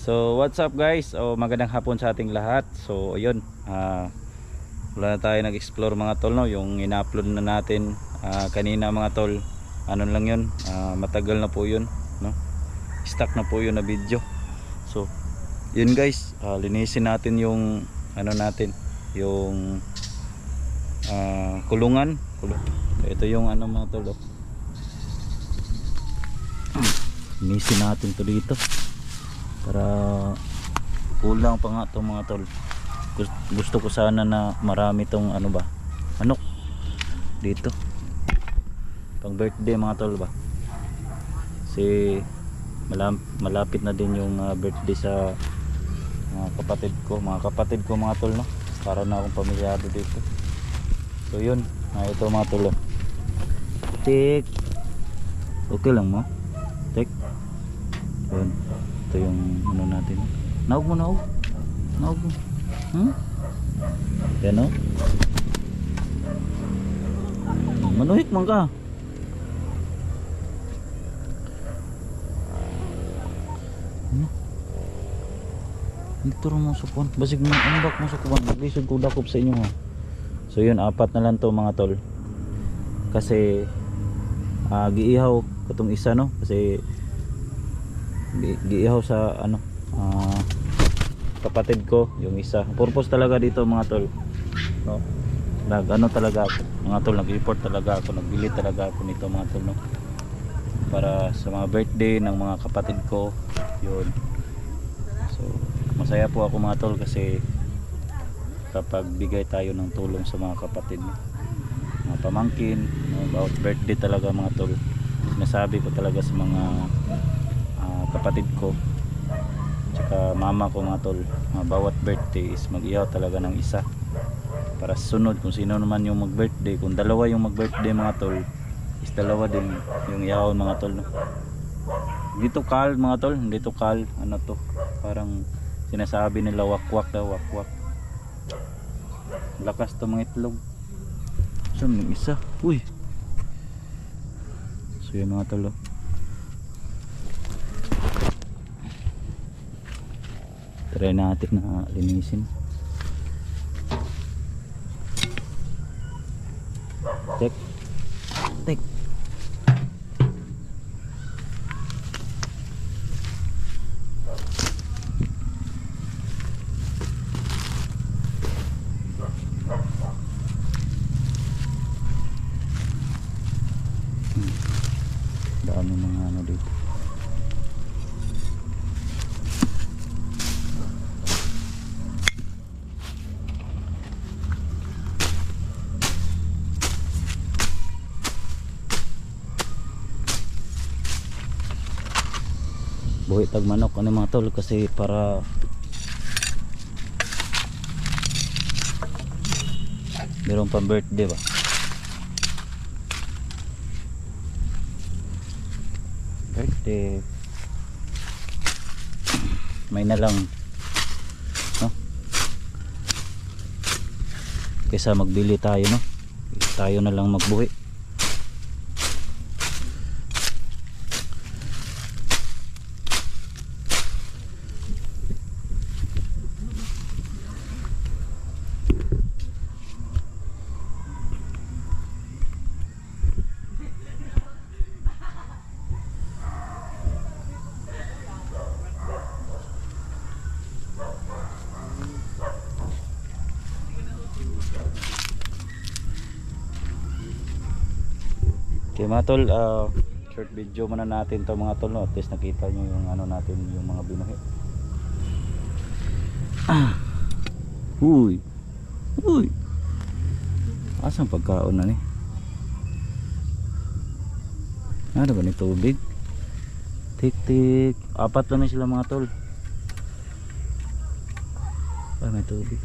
So what's up guys? Magandang hapon sa ating lahat. So ayun, wala na tayo nag-explore mga tol, no? Yung ina-upload na natin kanina mga tol, ano lang yun, matagal na po yun, no? Stuck na po yun na video. So yun guys, linisin natin yung ano natin, yung kulungan. Ito yung ano mga tol, linisin natin to dito para kulang pa nga itong mga tol. Gusto ko sana na marami tong ano ba, manok dito pang birthday mga tol ba, kasi malapit na din yung birthday sa mga kapatid ko mga tol, no? Para na akong pamilyado dito. So yun, ito mga tol, tik, okay lang mo tik. Yun, ito yung ano natin. Naog mo. Yan o. Manuhik man ka. Dito rin mo sukuan. Basig mo ambak mo sukuan. Maglisod ko dakop sa inyo ha. So yun, 4 na lang to mga tol. Kasi giihaw katong isa, no? Kasi giihaw sa ano, kapatid ko yung isa. Purpose talaga dito mga tol, no? Ano talaga ako mga tol, nag-import talaga ako, nagbili talaga ako nito mga tol, no? Para sa mga birthday ng mga kapatid ko yun. So masaya po ako mga tol, kasi kapag bigay tayo ng tulong sa mga kapatid, mga pamangkin, about birthday talaga mga tol, sinasabi ko talaga sa mga kapatid ko tsaka mama ko mga tol, bawat birthday is mag-ihaw talaga ng isa para sunod kung sino naman yung mag-birthday. Kung dalawa yung mag-birthday mga tol, is dalawa din yung ihaw mga tol, no? Dito kal mga tol, dito kal, ano to, parang sinasabi nila wakwak daw, wakwak. Lakas to mga itlog. So yung isa, uy. So yun mga tol, try natin na linisin. Tek. Dami mga ano dito. Buhi tag manok ano mga tol, kasi para meron pang birthday ba. Birthday may na lang, no? Kaysa magbili tayo, no? Tayo na lang magbuhi. Okay mga tol, short video muna natin to mga tol, no? At least nakita nyo yung ano natin, yung mga binuhi. Uy asang pagkaon na ni, ano ba ni tubig, tik 4 lang na sila mga tol. May tubig.